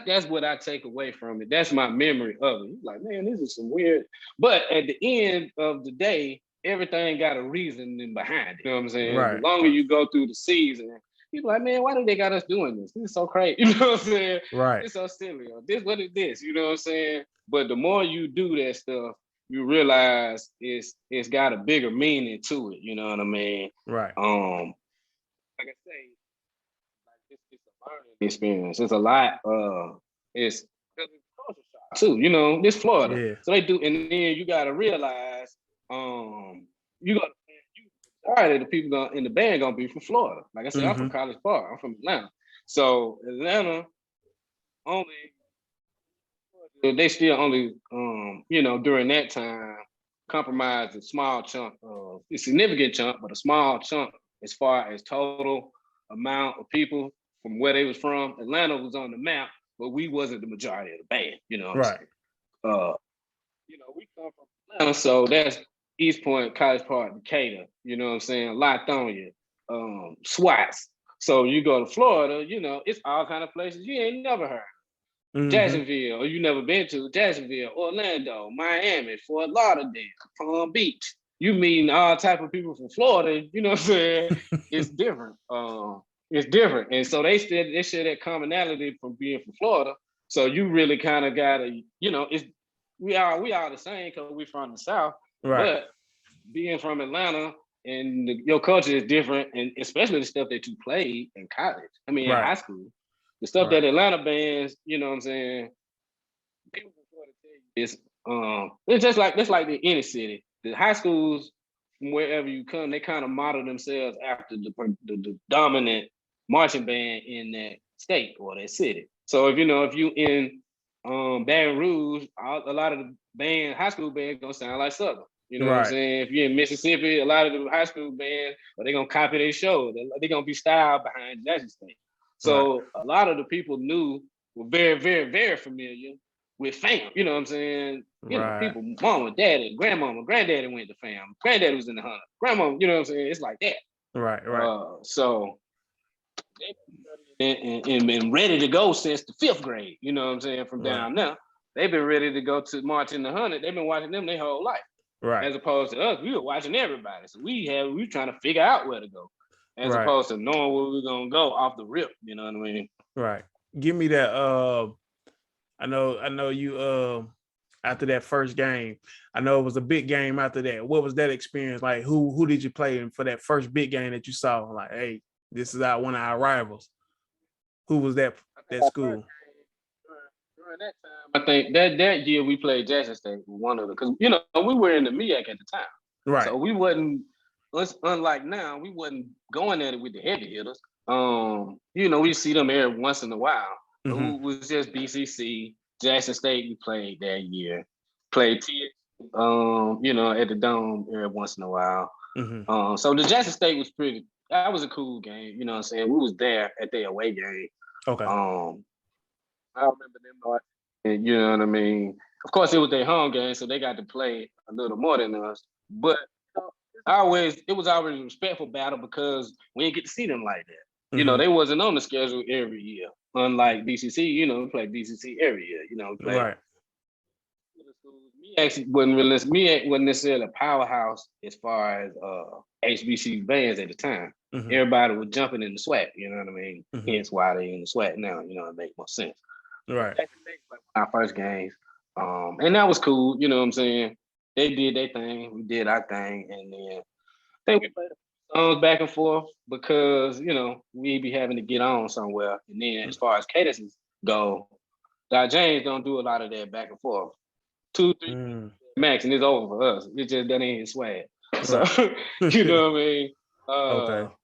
[SPEAKER 2] That's what I take away from it. That's my memory of it. Like, man, this is some weird. But at the end of the day, everything got a reason behind it. You know what I'm saying?
[SPEAKER 1] Right.
[SPEAKER 2] The longer you go through the season, people like, man, why do they got us doing this? This is so crazy. You know what I'm saying?
[SPEAKER 1] Right.
[SPEAKER 2] It's so silly. What is this? You know what I'm saying? But the more you do that stuff, you realize it's got a bigger meaning to it. You know what I mean?
[SPEAKER 1] Right.
[SPEAKER 2] Like I say, it's a learning experience. It's a lot. It's culture shock too. This Florida.
[SPEAKER 1] Yeah.
[SPEAKER 2] So they do, and then you got to realize, you got all right, the people in the band gonna be from Florida. Like I said, I'm from College Park. I'm from Atlanta. So Atlanta they still only, during that time, compromised a small chunk of a significant chunk, but a small chunk as far as total amount of people from where they was from. Atlanta was on the map, but we wasn't the majority of the band. You know what I'm saying? We come from Atlanta, so that's East Point, College Park, Decatur. You know what I'm saying? Lithonia, Swats. So you go to Florida, it's all kind of places you ain't never heard. Jacksonville, or you never been to Jacksonville, Orlando, Miami, Fort Lauderdale, Palm Beach. You meeting all type of people from Florida. You know what I'm saying? It's different. It's different, and so they share that commonality from being from Florida. So you really kind of gotta, we are the same because we're from the South.
[SPEAKER 1] Right.
[SPEAKER 2] But being from Atlanta and your culture is different, and especially the stuff that you played in college. I mean, in high school. The stuff that Atlanta bands, you know what I'm saying? People before to tell you it's just like the inner city. The high schools, from wherever you come, they kind of model themselves after the dominant marching band in that state or that city. So if you in Baton Rouge, a lot of the high school bands gonna sound like Southern. You know what I'm saying? If you're in Mississippi, a lot of the high school bands, they're gonna copy their show. They're gonna be styled behind Jackson State. So a lot of the people were very, very, very familiar with FAM. You know what I'm saying? People, mama, daddy, grandmama, granddaddy went to FAM. Granddaddy was in the 100. Grandmama, you know what I'm saying? It's like that.
[SPEAKER 1] Right.
[SPEAKER 2] So they've been ready to go since the 5th grade. You know what I'm saying? From down there, they've been ready to go to March in the 100. They've been watching them their whole life. Right. As opposed to us, we were watching everybody. So we were trying to figure out where to go. As opposed to knowing where we're gonna go off the rip, you know what I mean?
[SPEAKER 1] Right. Give me that. I know you. After that first game, I know it was a big game. After that, what was that experience like? Who did you play for that first big game that you saw? Like, hey, this is one of our rivals. Who was that school?
[SPEAKER 2] During that time, I think that year we played Jackson State with one of the, because we were in the MEAC at the time, right? So we wasn't. Unlike now, we wasn't going at it with the heavy hitters. We see them every once in a while. Who was just BCC, Jackson State, we played that year. Played at the Dome every once in a while.
[SPEAKER 1] Mm-hmm.
[SPEAKER 2] So the Jackson State was that was a cool game, you know what I'm saying? We was there at their away game.
[SPEAKER 1] Okay.
[SPEAKER 2] I remember them, and you know what I mean? Of course, it was their home game, so they got to play a little more than us. But it was always a respectful battle because we didn't get to see them like that.
[SPEAKER 1] Mm-hmm.
[SPEAKER 2] They wasn't on the schedule every year. Unlike BCC, we play BCC every year.
[SPEAKER 1] Right.
[SPEAKER 2] Me actually wasn't necessarily a powerhouse as far as HBCU bands at the time.
[SPEAKER 1] Mm-hmm.
[SPEAKER 2] Everybody was jumping in the SWAT, you know what I mean?
[SPEAKER 1] Mm-hmm.
[SPEAKER 2] Hence why they in the SWAT now, it makes more sense.
[SPEAKER 1] Right.
[SPEAKER 2] Our first games. And that was cool, you know what I'm saying? They did their thing, we did our thing, and then I think we played songs back and forth because, we be having to get on somewhere. And then as far as cadences go, Doc James don't do a lot of that back and forth. 2, 3 max, and it's over for us. It's just that ain't his swag. So you know what I mean?
[SPEAKER 1] Okay.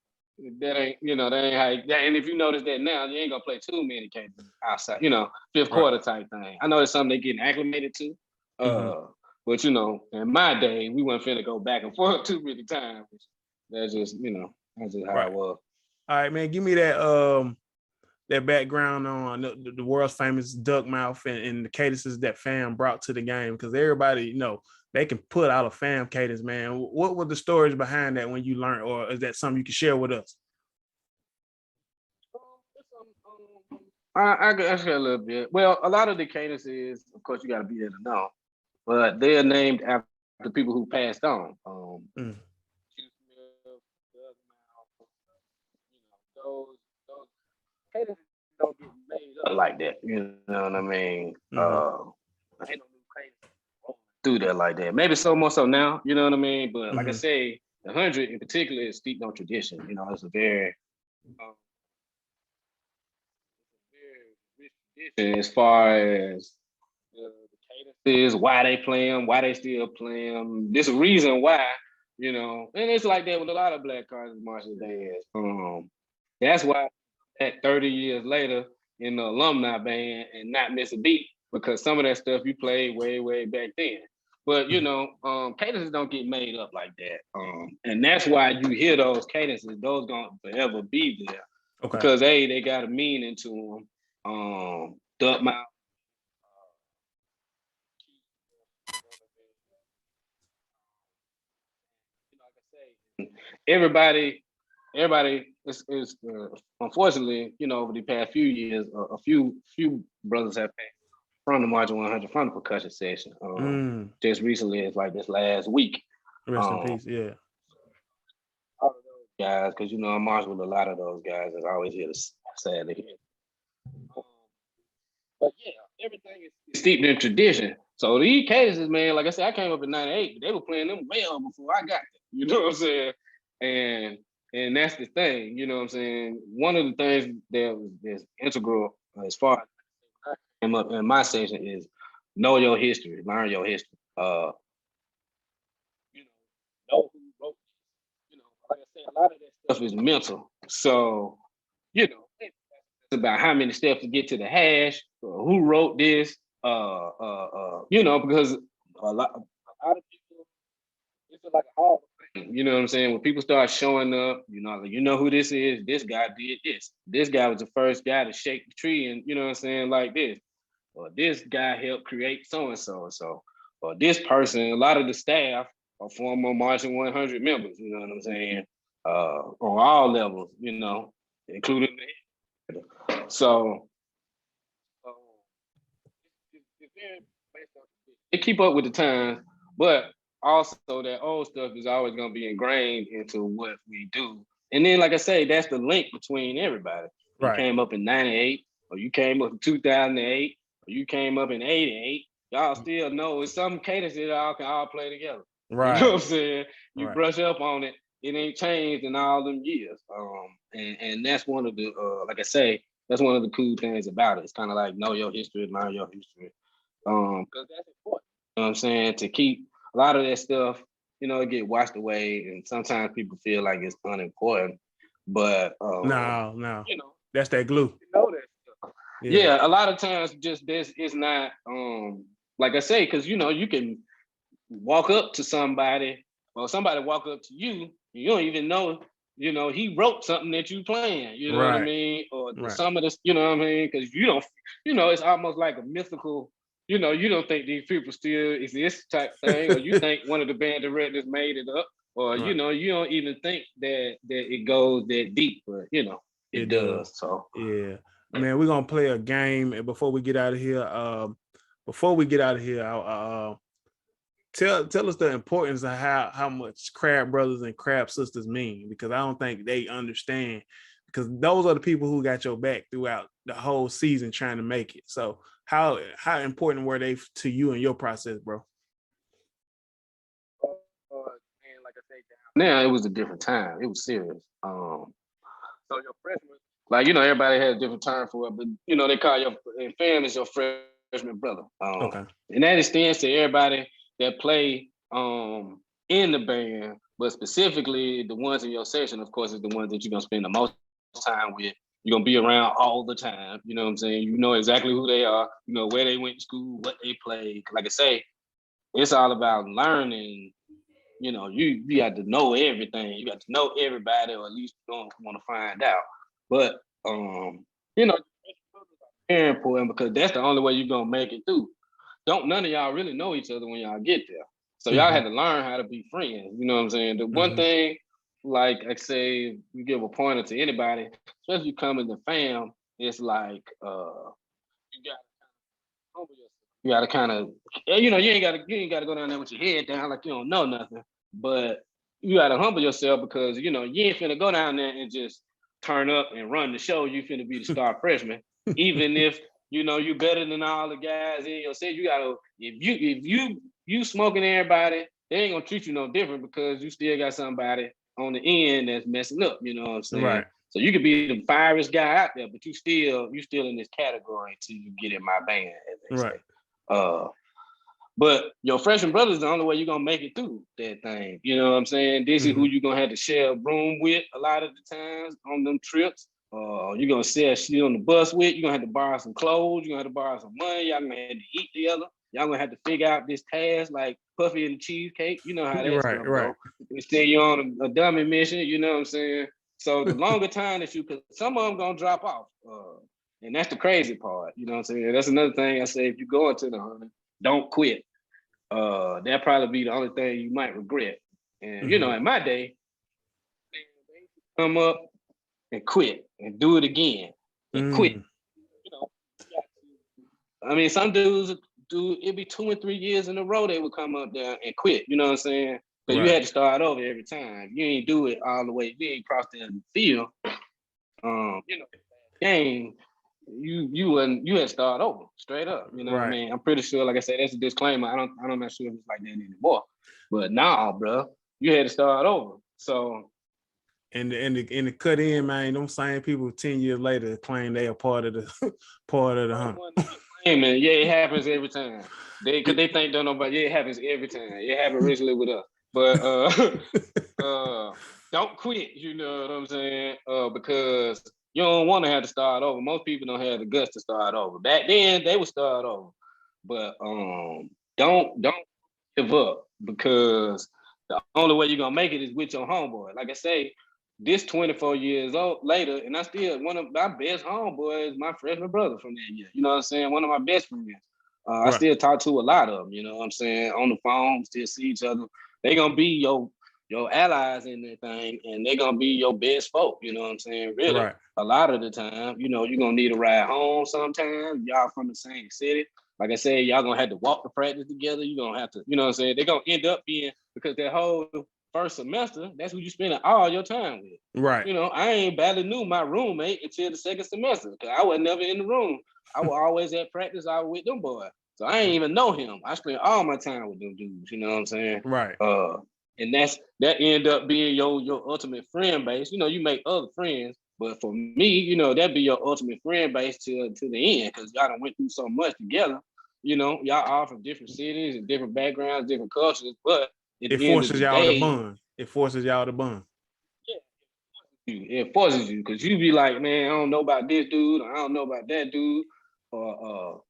[SPEAKER 2] That ain't, that ain't how. And if you notice that now, you ain't gonna play too many games outside. Fifth quarter type thing. I know it's something they getting acclimated to. But in my day, we weren't finna go back and forth too many times. That's just, that's just how it was.
[SPEAKER 1] All right, man. Give me that that background on the world's famous duck mouth and the cadences that Fam brought to the game, because everybody, they can put out a Fam cadence, man. What were the stories behind that when you learned, or is that something you can share with us?
[SPEAKER 2] I share a little bit. Well, a lot of the cadences, of course, you got to be there to know, but they're named after the people who passed on. Those cadences don't get made up like that. You know what I mean? Ain't no new cadence through that like that. Maybe so more so now. You know what I mean? But like I say, the 100 in particular is steeped on tradition. It's a very rich tradition as far as the cadences, why they play them, why they still play them. There's a reason why. And it's like that with a lot of black cars and marching bands. That's why at 30 years later in the alumni band and not miss a beat, because some of that stuff you played way, way back then. But cadences don't get made up like that. And that's why you hear those cadences, those gonna forever be there. Okay. Because they got a meaning to them. Duck mouth. Everybody is unfortunately, over the past few years, a few brothers have passed from the Marching 100 from the percussion section. Just recently, it's like this last week.
[SPEAKER 1] Rest in peace, yeah.
[SPEAKER 2] All of those guys, because I march with a lot of those guys, and I always hear the sad to hear. But yeah, everything is steeped in tradition. So these cases, man, like I said, I came up in '98, but they were playing them well before I got there. You know what I'm saying? And that's the thing, you know what I'm saying? One of the things that's integral as far as I came up in my section is know your history, learn your history. Know who wrote this. Like I said, a lot of that stuff is mental. So, it's about how many steps to get to the hash, who wrote this, because a lot of people, it's like a hall. You know what I'm saying? When people start showing up, who this is. This guy did this. This guy was the first guy to shake the tree, and you know what I'm saying, like this. Or this guy helped create so and so and so. Or this person. A lot of the staff are former Marching 100 members. You know what I'm saying? On all levels. Including the so. They keep up with the times, but also that old stuff is always going to be ingrained into what we do. And then, like I say, that's the link between everybody. Right. You came up in '98, or you came up in 2008, or you came up in '88. Y'all still know it's some cadence that y'all can all play together. Right. You know what I'm saying? You brush up on it. It ain't changed in all them years. And that's one of the, like I say, that's one of the cool things about it. It's kind of like know your history, learn your history. Because that's important. You know what I'm saying? To keep a lot of that stuff, it get washed away, and sometimes people feel like it's unimportant. But
[SPEAKER 1] no, that's that glue.
[SPEAKER 2] That stuff. Yeah, a lot of times just this is not like I say, because you can walk up to somebody, or somebody walk up to you, you don't even know, he wrote something that you playing, you know what I
[SPEAKER 1] Right.
[SPEAKER 2] mean? Or
[SPEAKER 1] Right.
[SPEAKER 2] some of this, you know what I mean? Because you don't, it's almost like a mythical, you don't think these people still exist type thing, or you think one of the band directors made it up, or
[SPEAKER 1] Right.
[SPEAKER 2] you don't even think that it goes that deep, but it does. So
[SPEAKER 1] Yeah, man, we're gonna play a game, and before we get out of here, tell us the importance of how much Crab Brothers and Crab Sisters mean, because I don't think they understand, because those are the people who got your back throughout the whole season trying to make it. So how important were they to you and your process, bro?
[SPEAKER 2] man, like I said, now it was a different time. It was serious. So your freshman, like everybody had a different term for it, but they call your fam is your freshman brother.
[SPEAKER 1] Okay.
[SPEAKER 2] And that extends to everybody that play in the band, but specifically the ones in your section, of course, is the ones that you're gonna spend the most time with. You're gonna be around all the time. You know what I'm saying? You know exactly who they are. You know where they went to school, what they played. Like I say, it's all about learning. You got to know everything. You got to know everybody, or at least you don't want to find out. But very important, because that's the only way you're gonna make it through. Don't none of y'all really know each other when y'all get there. So y'all had to learn how to be friends. You know what I'm saying? The one thing, like I say, you give a pointer to anybody, especially coming to fam, it's like you got to humble yourself. You got to kind of, you ain't got to go down there with your head down like you don't know nothing. But you got to humble yourself, because you ain't finna go down there and just turn up and run the show. You finna be the star freshman, even if you better than all the guys in your set. You gotta, if you smoking everybody, they ain't gonna treat you no different, because you still got somebody on the end that's messing up. You know what I'm saying?
[SPEAKER 1] Right.
[SPEAKER 2] So you could be the fierest guy out there, but you still in this category until you get in my band, as they say. But your freshman brother is the only way you're gonna make it through that thing. You know what I'm saying? This is who you're gonna have to share a room with a lot of the times on them trips. You're gonna share shit on the bus with. You're gonna have to borrow some clothes. You're gonna have to borrow some money. Y'all gonna have to eat together. Y'all gonna have to figure out this task like Puffy and the Cheesecake. You know how that stuff go. Instead, you're on a dummy mission. You know what I'm saying? So the longer time that because some of them gonna drop off. And that's the crazy part. You know what I'm saying? That's another thing I say. If you go into the hunting, don't quit. That'd probably be the only thing you might regret. And in my day, they come up and quit and do it again and quit. I mean, some dudes do it'd be 2 and 3 years in a row they would come up there and quit. You know what I'm saying? Because you had to start over every time. You ain't do it all the way. You ain't cross the field. Game. You had to start over straight up. You know what I mean? I'm pretty sure, like I said, that's a disclaimer. I'm not sure if it's like that anymore. But nah, bro, you had to start over. So
[SPEAKER 1] and the cut in, man, them same people 10 years later claim they are part of the hunt.
[SPEAKER 2] Yeah, it happens every time. Because they think don't know about it happens every time. It happened recently with us. But don't quit, you know what I'm saying? Because you don't want to have to start over. Most people don't have the guts to start over. Back then, they would start over. But don't give up, because the only way you're gonna make it is with your homeboy. Like I say, this 24 years old later, and I still one of my best homeboys, my freshman brother from that year. You know what I'm saying? One of my best friends. I still talk to a lot of them. You know what I'm saying? On the phone, still see each other. They gonna be your allies in that thing, and they're gonna be your best folk, you know what I'm saying? Really, a lot of the time, you're gonna need a ride home sometimes. Y'all from the same city. Like I said, y'all gonna have to walk to practice together. You're gonna have to, you know what I'm saying? They're gonna end up being, because that whole first semester, that's who you spending all your time with.
[SPEAKER 1] Right.
[SPEAKER 2] I ain't barely knew my roommate until the second semester, because I was never in the room. I was always at practice, I was with them boys. So I ain't even know him. I spent all my time with them dudes, you know what I'm saying?
[SPEAKER 1] Right.
[SPEAKER 2] And that end up being your ultimate friend base. You make other friends, but for me, that'd be your ultimate friend base to the end, because y'all done went through so much together. Y'all all from different cities and different backgrounds, different cultures, but
[SPEAKER 1] it forces y'all to bond. It forces y'all to bond.
[SPEAKER 2] Yeah, it forces you, because you be like, man, I don't know about this dude, or I don't know about that dude, or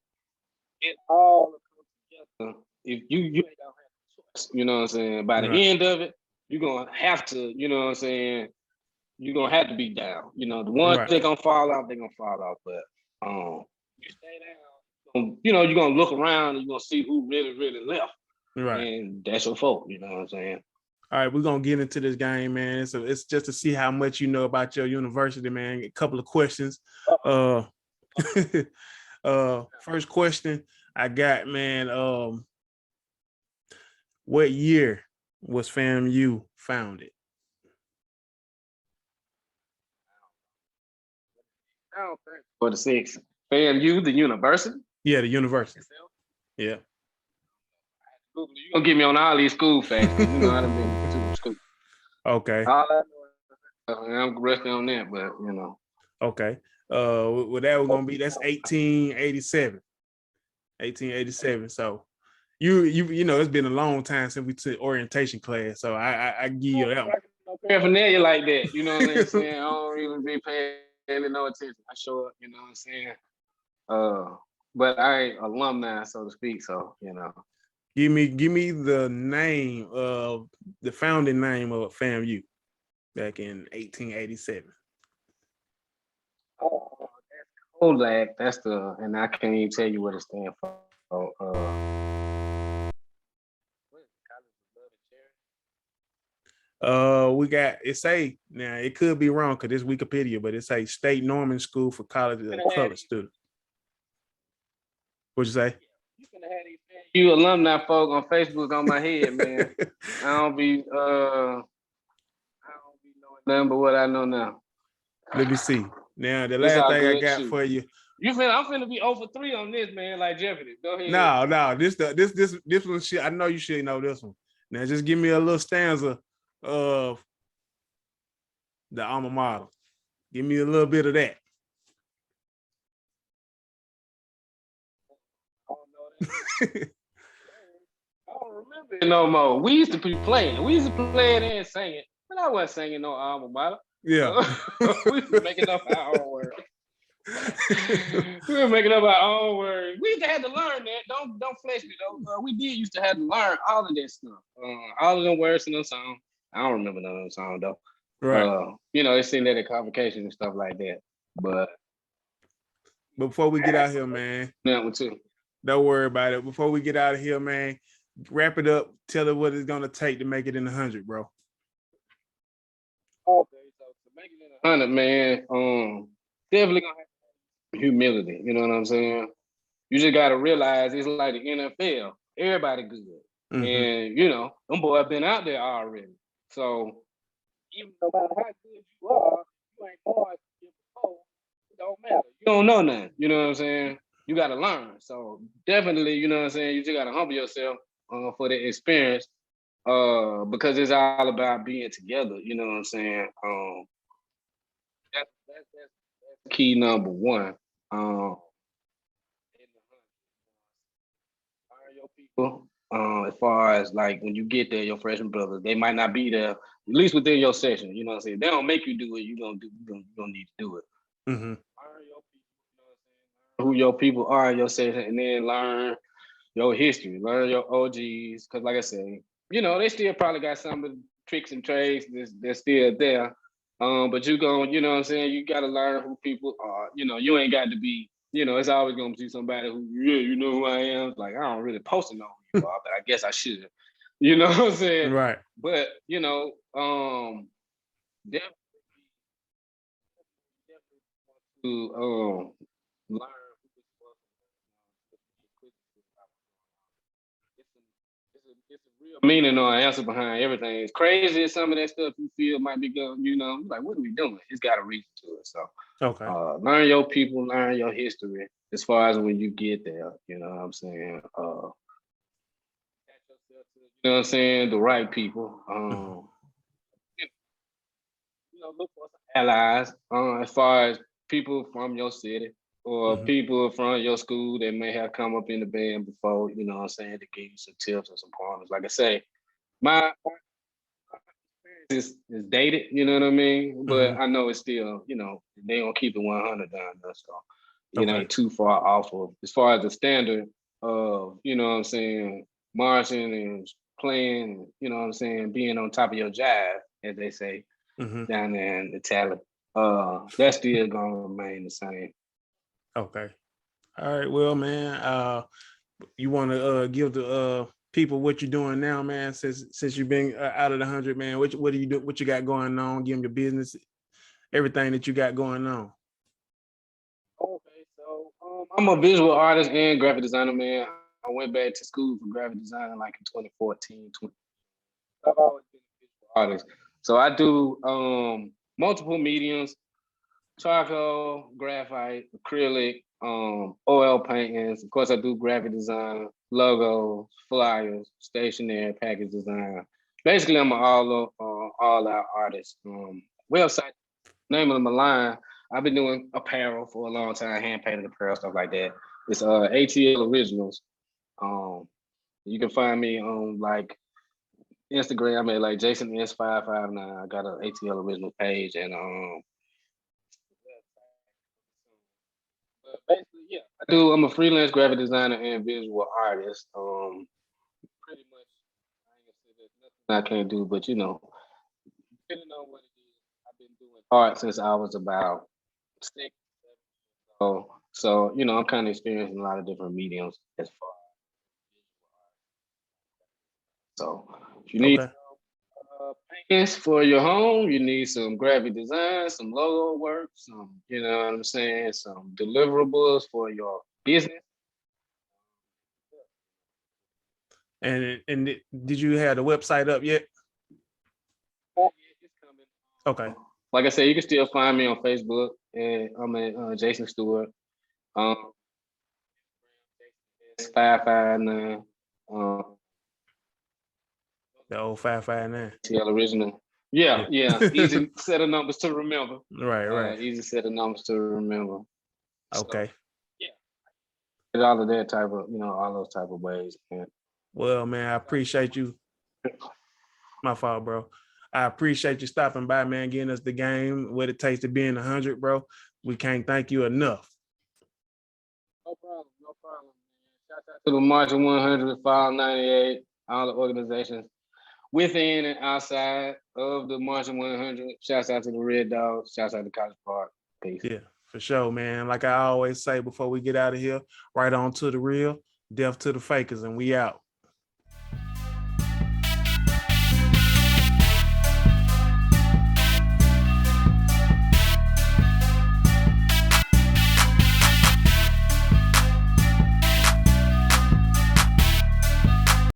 [SPEAKER 2] it all comes together if you ain't gonna have a choice. You know what I'm saying? By the end of it, you're gonna have to, you know what I'm saying? You're gonna have to be down. You know, the ones that gonna fall off, they're gonna fall off. But you stay down, you know, you're gonna look around and you're gonna see who really, really left.
[SPEAKER 1] Right.
[SPEAKER 2] And that's your fault, you know what I'm saying?
[SPEAKER 1] All right, we're gonna get into this game, man. So it's just to see how much you know about your university, man. A couple of questions. First question I got, man. What year was FAMU founded?
[SPEAKER 2] For the six, FAMU, the university.
[SPEAKER 1] Yeah, the university. Yeah.
[SPEAKER 2] You gonna get me on all these school facts? You know, I done been to school.
[SPEAKER 1] Okay.
[SPEAKER 2] I'm resting on that, but you know.
[SPEAKER 1] Okay. Well, that was gonna be that's 1887. 1887. So you know, it's been a long time since we took orientation class. So I give you that one.
[SPEAKER 2] Paraphernalia like that, you know what I'm saying? I don't even be paying no attention. I show up, you know what I'm saying? But I ain't alumni, so to speak. So you know.
[SPEAKER 1] Give me the name of the founding name of FAMU back in 1887.
[SPEAKER 2] OLAC, that's the, and I can't even tell you what it stands for.
[SPEAKER 1] We got it say now it could be wrong because it's Wikipedia, but it say State Norman School for College of Color Students. What'd you say?
[SPEAKER 2] You can have these FAMU alumni folk on Facebook on my head, man. I don't be knowing nothing but what I know now.
[SPEAKER 1] Let me see. Now the last thing I got for you.
[SPEAKER 2] I'm finna be 0 for 3 on this, man, like Jeopardy. Go ahead.
[SPEAKER 1] No, this one shit. I know you should know this one. Now just give me a little stanza of the alma mater. Give me a little bit of that.
[SPEAKER 2] I don't remember it no more. We used to be playing. We used to play it and sing it, but I wasn't singing no alma mater.
[SPEAKER 1] Yeah.
[SPEAKER 2] We were making up our own words. We were making up our own words. We used to have to learn that. Don't flesh me though. We did used to have to learn all of that stuff. All of them words in them songs. I don't remember none of them songs though.
[SPEAKER 1] Right.
[SPEAKER 2] You know, it's seen that at convocations and stuff like that. But
[SPEAKER 1] before we get out here, man.
[SPEAKER 2] That one too.
[SPEAKER 1] Don't worry about it. Before we get out of here, man, wrap it up. Tell it what it's gonna take to make it in 100, bro.
[SPEAKER 2] Okay, so to make it in 100, man, definitely gonna have humility. You know what I'm saying? You just gotta realize it's like the NFL. Everybody good, and you know them boys been out there already. So even no matter how good you are, you ain't going to get before. It don't matter. You don't know nothing. You know what I'm saying? You got to learn. So definitely, you know what I'm saying? You just got to humble yourself for the experience because it's all about being together. You know what I'm saying? That's key number one. Learn your people. As far as like when you get there, your freshman brothers, they might not be there, at least within your session. You know what I'm saying? They don't make you do it. You're gonna need to do it.
[SPEAKER 1] Mm-hmm.
[SPEAKER 2] Learn your people, you know what I'm saying? Who your people are in your session, and then learn your history, learn your OGs. Cause like I said, you know, they still probably got some of the tricks and trades that's still there. But you know what I'm saying? You gotta learn who people are. You know, you ain't got to be, you know, it's always gonna be somebody who, yeah, you know who I am. Like, I don't really post to know who you are, but I guess I should. You know what I'm saying?
[SPEAKER 1] Right.
[SPEAKER 2] But, you know, definitely to learn it's a real meaning or answer behind everything. It's crazy as some of that stuff you feel might be going, you know, like, what are we doing? It's got a reason to it. So
[SPEAKER 1] okay.
[SPEAKER 2] Learn your people, learn your history as far as when you get there, you know what I'm saying? You know what I'm saying? The right people. You know, look for some allies as far as people from your city or people from your school that may have come up in the band before, you know what I'm saying, to give you some tips or some pointers. Like I say, my experience is dated, you know what I mean? But I know it's still, you know, they gonna keep it 100 down there, so it ain't too far off of as far as the standard of, you know what I'm saying, marching and playing, you know what I'm saying, being on top of your jive, as they say down there in the talent. That's still gonna remain the same.
[SPEAKER 1] Okay. All right. Well, man, you want to give the people what you're doing now, man, since you've been out of the 100, man. What do you do? What you got going on? Give them your business, everything that you got going on.
[SPEAKER 2] Okay, so I'm a visual artist and graphic designer, man. I went back to school for graphic design like in 2014. I've always been a visual artist. So I do multiple mediums: charcoal, graphite, acrylic, oil paintings. Of course, I do graphic design, logos, flyers, stationery, package design. Basically, I'm an all-out artist. Website, name of my line. I've been doing apparel for a long time, hand painted apparel, stuff like that. It's ATL Originals. You can find me on like Instagram at like JasonS559. I got an ATL Original page and but basically, yeah, I'm a freelance graphic designer and visual artist. Pretty much, I ain't gonna say there's nothing I can't do, but you know, depending on what it is, I've been doing art since I was about 6, 7 years old. So you know, I'm kind of experiencing a lot of different mediums as far as visual art. So if you need paintings for your home, you need some graphic design, some logo work, some, you know what I'm saying, some deliverables for your business.
[SPEAKER 1] And did you have the website up yet?
[SPEAKER 2] It's coming.
[SPEAKER 1] Okay.
[SPEAKER 2] Like I said, you can still find me on Facebook, and I'm at JasonStewart. 559.
[SPEAKER 1] The old 559.
[SPEAKER 2] TL Original. Yeah. Easy set of numbers to remember.
[SPEAKER 1] Right.
[SPEAKER 2] Easy set of numbers to remember.
[SPEAKER 1] Okay.
[SPEAKER 2] So, yeah. All of that type of, all those type of ways. Man.
[SPEAKER 1] Well, man, I appreciate you. My fault, bro. I appreciate you stopping by, man, getting us the game, what it takes to be in 100, bro. We can't thank you enough.
[SPEAKER 2] No problem. Shout out to the Marching 100, Fall 98, all the organizations within and outside of the Marching 100. Shouts out to the Red Dogs. Shouts out to College Park. Peace.
[SPEAKER 1] Yeah, for sure, man. Like I always say before we get out of here, right on to the real, death to the fakers, and we out.